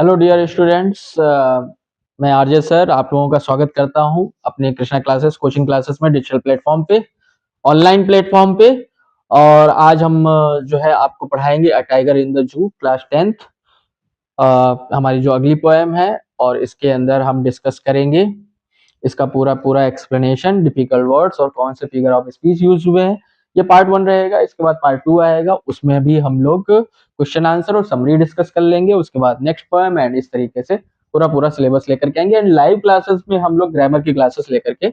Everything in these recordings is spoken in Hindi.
हेलो डियर स्टूडेंट्स, मैं आरजे सर आप लोगों का स्वागत करता हूं अपने कृष्णा क्लासेस कोचिंग क्लासेस में डिजिटल प्लेटफॉर्म पे, ऑनलाइन प्लेटफॉर्म पे। और आज हम जो है आपको पढ़ाएंगे अ टाइगर इन द जू क्लास 10th, हमारी जो अगली पोएम है। और इसके अंदर हम डिस्कस करेंगे इसका पूरा पूरा एक्सप्लेनेशन, डिफिकल्ट वर्ड्स और कौन से फिगर ऑफ स्पीच यूज हुए हैं। ये पार्ट 1 रहेगा। इसके बाद पार्ट 2 आएगा, उसमें भी हम लोग क्वेश्चन आंसर और समरी डिस्कस कर लेंगे। उसके बाद नेक्स्ट पोएम एंड इस तरीके से पूरा पूरा सिलेबस लेकर के आएंगे। एंड लाइव क्लासेस में हम लोग ग्रामर की क्लासेस लेकर के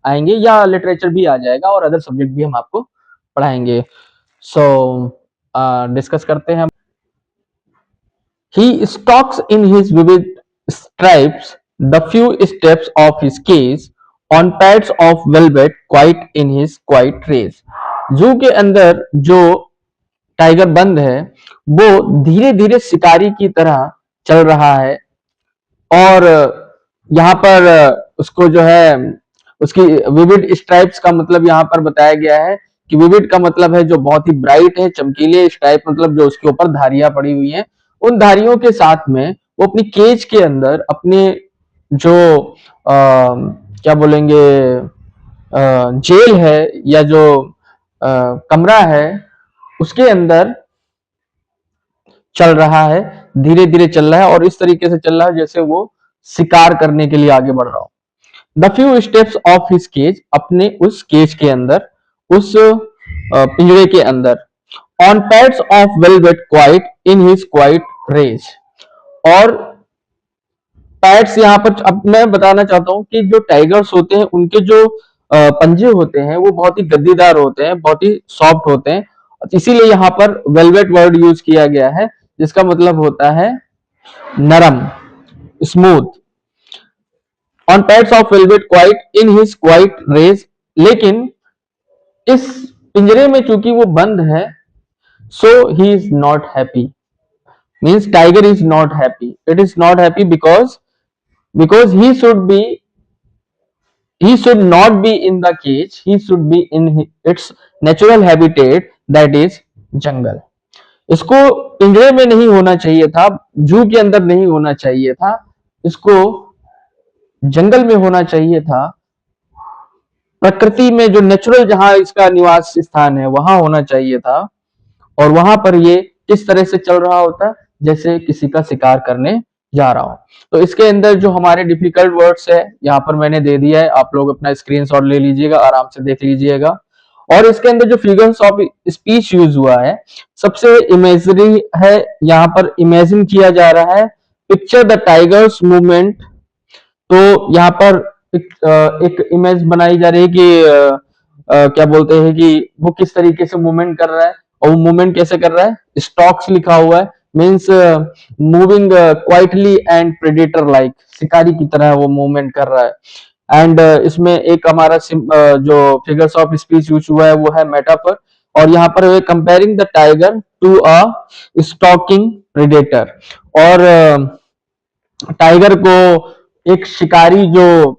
आएंगे, या लिटरेचर भी आ जाएगा और अदर सब्जेक्ट भी हम आपको पढ़ाएंगे। सो डिस्कस करते हैं। He stalks in his vivid stripes the few steps of his cage on pads of velvet, quite in his quiet race. जू के अंदर जो टाइगर बंद है वो धीरे धीरे शिकारी की तरह चल रहा है। और यहाँ पर उसको जो है उसकी विविड स्ट्राइप्स का मतलब यहाँ पर बताया गया है कि विविड का मतलब है जो बहुत ही ब्राइट है, चमकीले। स्ट्राइप मतलब जो उसके ऊपर धारियां पड़ी हुई हैं। उन धारियों के साथ में वो अपनी केज के अंदर अपने जो क्या बोलेंगे जेल है या जो कमरा है उसके अंदर चल रहा है। धीरे धीरे चल रहा है और इस तरीके से चल रहा है जैसे वो शिकार करने के लिए आगे बढ़ रहा हो। The few steps of his cage, अपने उस केज के अंदर, उस पिंजरे के अंदर। On pads of velvet, quiet in his quiet rage. और पैड्स यहाँ पर अब मैं बताना चाहता हूं कि जो टाइगर्स होते हैं उनके जो पंजे होते हैं वो बहुत ही गद्दीदार होते हैं, बहुत ही सॉफ्ट होते हैं। इसीलिए यहाँ पर वेलवेट वर्ड यूज किया गया है जिसका मतलब होता है नरम, smooth. On pads of velvet, quiet in his quiet rage. लेकिन इस पिंजरे में चूंकि वो बंद है, so he is not happy. Means tiger is not happy. It is not happy because he should not be in the cage. He should be in its natural habitat, that is jungle. इसको पिंजरे में नहीं होना चाहिए था, जू के अंदर नहीं होना चाहिए था, इसको जंगल में होना चाहिए था। प्रकृति में जो नेचुरल जहां इसका निवास स्थान है वहां होना चाहिए था। और वहां पर ये किस तरह से चल रहा होता, जैसे किसी का शिकार करने जा रहा हो। तो इसके अंदर जो हमारे डिफिकल्ट वर्ड्स है यहाँ पर मैंने दे दिया है, आप लोग अपना स्क्रीनशॉट ले लीजिएगा, आराम से देख लीजिएगा। और इसके अंदर जो फिगर्स ऑफ स्पीच यूज हुआ है, सबसे इमेजरी है, यहाँ पर इमेजिन किया जा रहा है। Picture the tigers movement. तो यहाँ पर एक इमेज बनाई जा रही है कि क्या बोलते हैं कि वो किस तरीके से मूवमेंट कर रहा है। और वो मूवमेंट कैसे कर रहा है, स्टॉक्स लिखा हुआ है, means moving quietly and predator like, शिकारी की तरह वो मूवमेंट कर रहा है। एंड इसमें एक हमारा जो फिगर्स ऑफ स्पीच यूज हुआ है वो है मेटाफर। और यहाँ पर comparing the tiger to a stalking predator. और टाइगर को एक शिकारी जो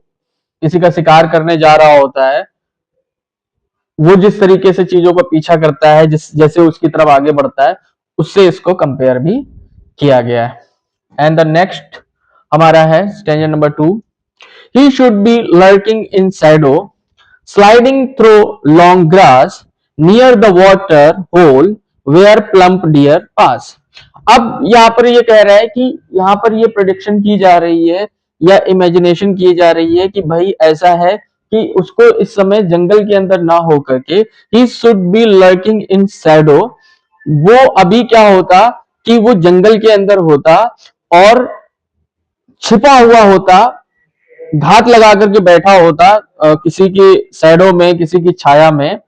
किसी का शिकार करने जा रहा होता है, वो जिस तरीके से चीजों का पीछा करता है, जैसे उसकी तरफ आगे बढ़ता है, उससे इसको कंपेयर भी किया गया है। एंड द नेक्स्ट हमारा है stanza number 2। He should be lurking in shadow, sliding through long grass, near the water hole where plump deer pass. अब यहाँ पर ये कह रहा है कि यहाँ पर ये प्रेडिक्शन की जा रही है या इमेजिनेशन की जा रही है कि भाई ऐसा है कि उसको इस समय जंगल के अंदर ना होकर के ही should be lurking in shadow. वो अभी क्या होता कि वो जंगल के अंदर होता और छिपा हुआ होता, घात लगा करके बैठा होता किसी की शैडो में, किसी की छाया में।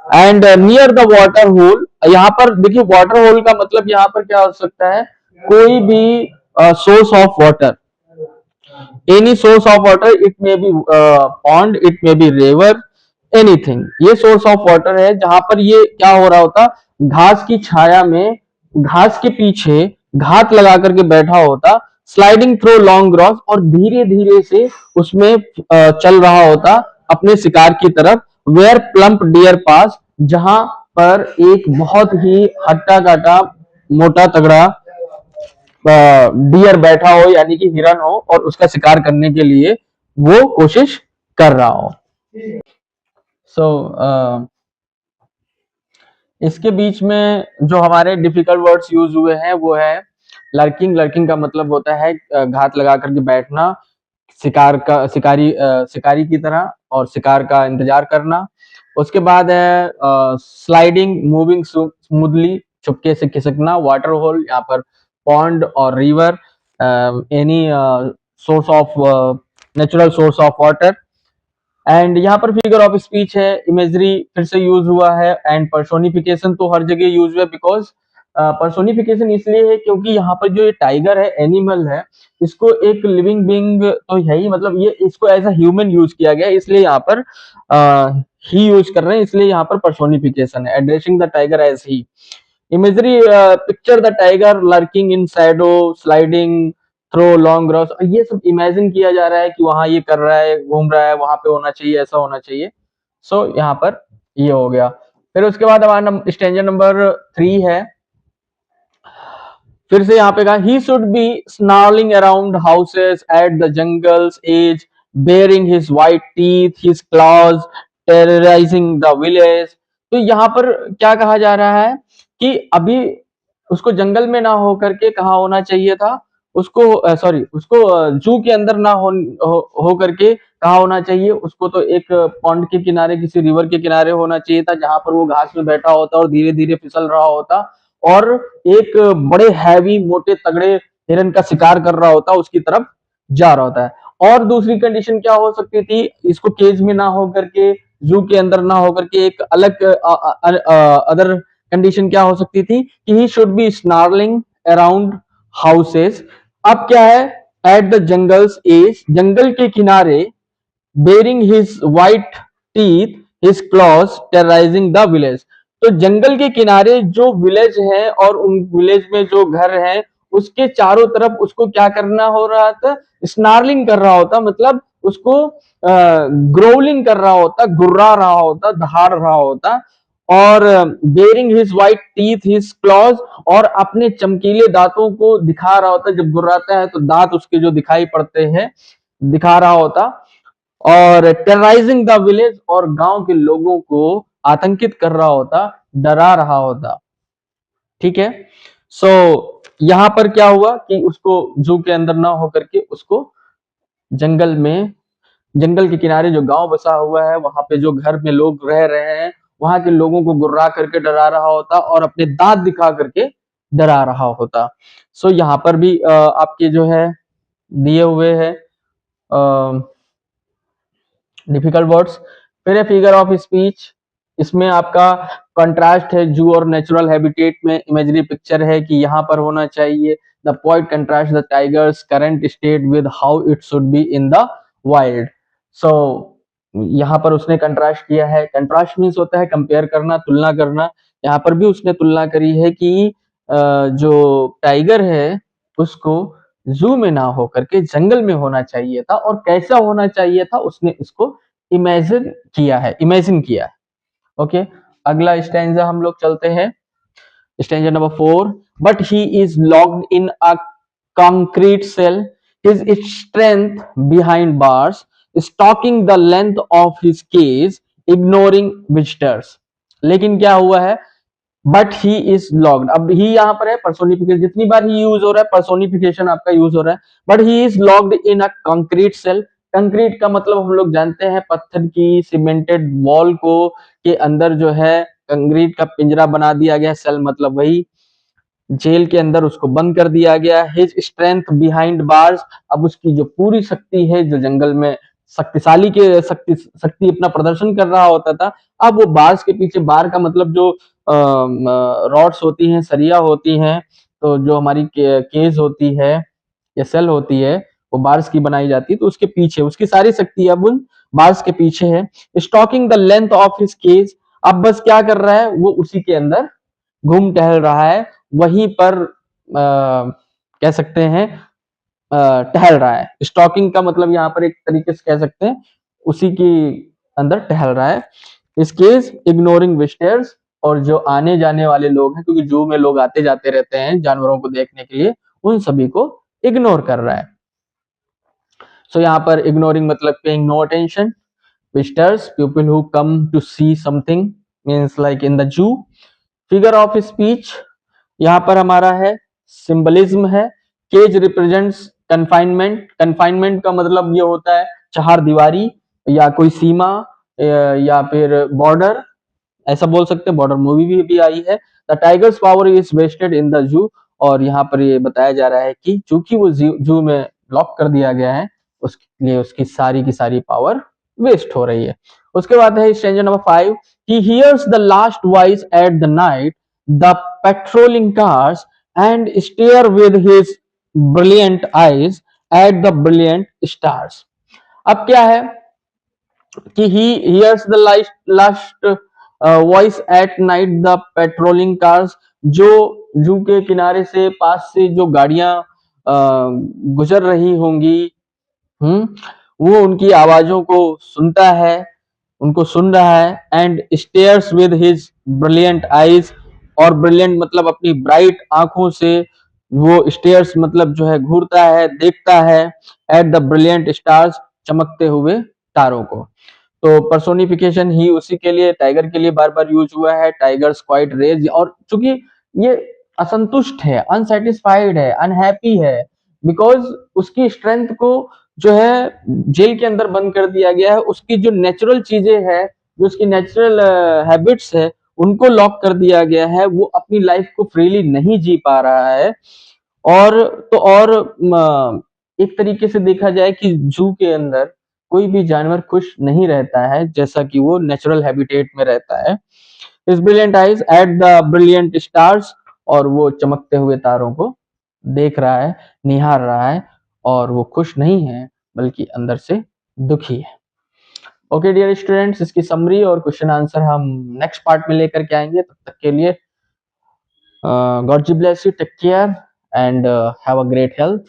And near the water hole, यहाँ पर देखिए वाटर होल का मतलब यहाँ पर क्या हो सकता है, कोई भी source of water, any source of water, it may be pond, it may be river, anything. ये सोर्स ऑफ वाटर है जहां पर ये क्या हो रहा होता, घास की छाया में, घास के पीछे घात लगा करके बैठा होता, स्लाइडिंग थ्रू लॉन्ग ग्रास, और धीरे धीरे से उसमें चल रहा होता अपने शिकार की तरफ। वेयर प्लम्प डियर पास, जहां पर एक बहुत ही हट्टा काटा मोटा तगड़ा डियर बैठा हो यानी कि हिरन हो और उसका शिकार करने के लिए वो कोशिश कर रहा हो। सो इसके बीच में जो हमारे डिफिकल्ट वर्ड्स यूज हुए हैं वो है लर्किंग। लर्किंग का मतलब होता है घात लगा करके बैठना, शिकारी की तरह, और शिकार का इंतजार करना। उसके बाद है स्लाइडिंग, मूविंग स्मूथली, चुपके से खिसकना। वाटर होल, यहाँ पर पॉन्ड और river, any source of natural source of water. And यहाँ पर फिगर ऑफ स्पीच है, इमेजरी फिर से यूज हुआ है, एंड पर्सोनिफिकेशन तो हर जगह यूज हुआ है। बिकॉज पर्सोनिफिकेशन इसलिए है क्योंकि यहाँ पर जो ये टाइगर है, एनिमल है, इसको एक लिविंग बींग तो है ही, मतलब ये इसको एज अ ह्यूमन यूज किया गया, इसलिए यहाँ पर ही यूज कर रहे हैं, इसलिए यहाँ पर पर्सोनिफिकेशन है, addressing the tiger as he. Imagery, picture the tiger lurking in shadow, sliding through long grass. ये सब इमेजिन किया जा रहा है कि वहां ये कर रहा है, घूम रहा है, वहां पे होना चाहिए, ऐसा होना चाहिए। सो यहाँ पर ये हो गया। फिर उसके बाद हमारा स्टेंजर नंबर 3 है। फिर से यहाँ पे कहा he should be snarling around houses at the jungle's edge, baring his white teeth, his claws, terrorising the village. तो यहाँ पर क्या कहा जा रहा है कि अभी उसको जंगल में ना हो करके कहा होना चाहिए था, उसको सॉरी उसको जू के अंदर ना हो करके कहा होना चाहिए, उसको तो एक पॉन्ड के किनारे, किसी रिवर के किनारे होना चाहिए था, जहां पर वो घास में बैठा होता और धीरे धीरे फिसल रहा होता और एक बड़े हैवी मोटे तगड़े हिरन का शिकार कर रहा होता, उसकी तरफ जा रहा होता है। और दूसरी कंडीशन क्या हो सकती थी, इसको केज में ना हो करके, जू के अंदर ना हो करके एक अलग अदर कंडीशन क्या हो सकती थी कि he should be snarling around houses. अब क्या है, एट द जंगल्स एज, जंगल के किनारे, baring his white teeth, his claws, terrorising the village. तो जंगल के किनारे जो विलेज है और उन विलेज में जो घर है उसके चारों तरफ उसको क्या करना हो रहा था, स्नार्लिंग कर रहा होता, मतलब उसको ग्रोलिंग कर रहा होता, गुर्रा रहा होता, दहाड़ रहा होता, और baring his white teeth, his claws, और अपने चमकीले दांतों को दिखा रहा होता, जब गुर्राता है तो दांत उसके जो दिखाई पड़ते हैं दिखा रहा होता, और टेरराइजिंग द विलेज, और गांव के लोगों को आतंकित कर रहा होता, डरा रहा होता। ठीक है। सो यहां पर क्या हुआ कि उसको जू के अंदर ना होकर के उसको जंगल में, जंगल के किनारे जो गांव बसा हुआ है वहां पे जो घर में लोग रह रहे हैं वहां के लोगों को गुर्रा करके डरा रहा होता और अपने दांत दिखा करके डरा रहा होता। सो यहाँ पर भी आपके जो है दिए हुए हैं डिफिकल्ट वर्ड्स। फिर है फिगर ऑफ स्पीच, इसमें आपका कंट्रास्ट है जू और नेचुरल हैबिटेट में, इमेजरी पिक्चर है कि यहाँ पर होना चाहिए the poet contrast the tiger's current state with how it should be in the wild. So यहाँ पर उसने कंट्रास्ट किया है, कंट्रास्ट मीन्स होता है कंपेयर करना, तुलना करना। यहाँ पर भी उसने तुलना करी है कि जो टाइगर है उसको जू में ना हो करके जंगल में होना चाहिए था, और कैसा होना चाहिए था उसने इसको इमेजिन किया है। ओके, अगला स्टैंजा हम लोग चलते हैं, stanza number 4। But he is locked in a concrete cell, his strength behind bars, stalking the length of his cage, ignoring visitors. लेकिन क्या हुआ है, बट ही इज लॉक्ड। अब ही यहाँ पर है पर्सोनिफिकेशन, जितनी बार ही यूज हो रहा है पर्सोनिफिकेशन आपका यूज हो रहा है। But he is locked in a concrete cell. Concrete का मतलब हम लोग जानते हैं पत्थर की सीमेंटेड वॉल को के अंदर जो है कंक्रीट का पिंजरा बना दिया गया, सेल मतलब वही, जेल के अंदर उसको बंद कर दिया गया। हिज स्ट्रेंथ बिहाइंड बार्स, अब उसकी जो पूरी शक्ति है, जो जंगल में शक्तिशाली के शक्ति अपना प्रदर्शन कर रहा होता था, अब वो बार्स के पीछे, बार का मतलब जो रॉड्स होती हैं, सरिया होती हैं, तो जो हमारी केज होती है या सेल होती है वो बार्स की बनाई जाती है, तो उसके पीछे उसकी सारी शक्ति अब उन बार्स के पीछे है। Stalking the length of his cage, अब बस क्या कर रहा है, वो उसी के अंदर घूम टहल रहा है, वहीं पर कह सकते हैं टहल रहा है। स्टॉकिंग का मतलब यहाँ पर एक तरीके से कह सकते हैं उसी के अंदर टहल रहा है। इस केस इग्नोरिंग विजिटर्स, और जो आने जाने वाले लोग हैं, क्योंकि जू में लोग आते जाते रहते हैं जानवरों को देखने के लिए, उन सभी को इग्नोर कर रहा है। सो यहाँ पर इग्नोरिंग मतलब paying no attention, visitors people who come to see something means like in the zoo. Figure of speech यहाँ पर हमारा है सिंबलिज्म है। केज रिप्रेजेंट्स कन्फाइनमेंट, कन्फाइनमेंट का मतलब ये होता है चार दीवारी या कोई सीमा या फिर बॉर्डर, ऐसा बोल सकते हैं। बॉर्डर मूवी भी आई है। The tiger's power is wasted in the zoo, और यहाँ पर ये बताया जा रहा है कि चूंकि वो जू में लॉक कर दिया गया है उसके लिए उसकी सारी की सारी पावर वेस्ट हो रही है। उसके बाद है stranger number 5, he hears the last voice at the night the patrolling cars and stare with his brilliant eyes at the brilliant stars। अब क्या है कि he hears the last voice at night the patrolling cars, जो जू के किनारे से पास से जो गाड़ियां गुजर रही होंगी, वो उनकी आवाजों को सुनता है, उनको सुन रहा है। And stairs with his brilliant eyes, और ब्रिलियंट मतलब अपनी ब्राइट आंखों से वो स्टेयर्स मतलब जो है घूरता है, देखता है एट द ब्रिलियंट स्टार्स, चमकते हुए तारों को। तो पर्सोनिफिकेशन ही उसी के लिए टाइगर के लिए बार बार यूज हुआ है। टाइगर्स क्वाइट रेज, और चूंकि ये असंतुष्ट है, अनसेटिस्फाइड है, अनहैप्पी है, बिकॉज उसकी स्ट्रेंथ को जो है जेल के अंदर बंद कर दिया गया है। उसकी जो नेचुरल चीजें है, जो उसकी नेचुरल हैबिट्स है, उनको लॉक कर दिया गया है। वो अपनी लाइफ को फ्रीली नहीं जी पा रहा है। और तो और एक तरीके से देखा जाए कि जू के अंदर कोई भी जानवर खुश नहीं रहता है जैसा कि वो नेचुरल हैबिटेट में रहता है। इस brilliant eyes at the brilliant stars, और वो चमकते हुए तारों को देख रहा है, निहार रहा है, और वो खुश नहीं है बल्कि अंदर से दुखी है। ओके डियर स्टूडेंट्स, इसकी समरी और क्वेश्चन आंसर हम नेक्स्ट पार्ट में लेकर के आएंगे। तब तक के लिए God ji bless you, take care and have a great health.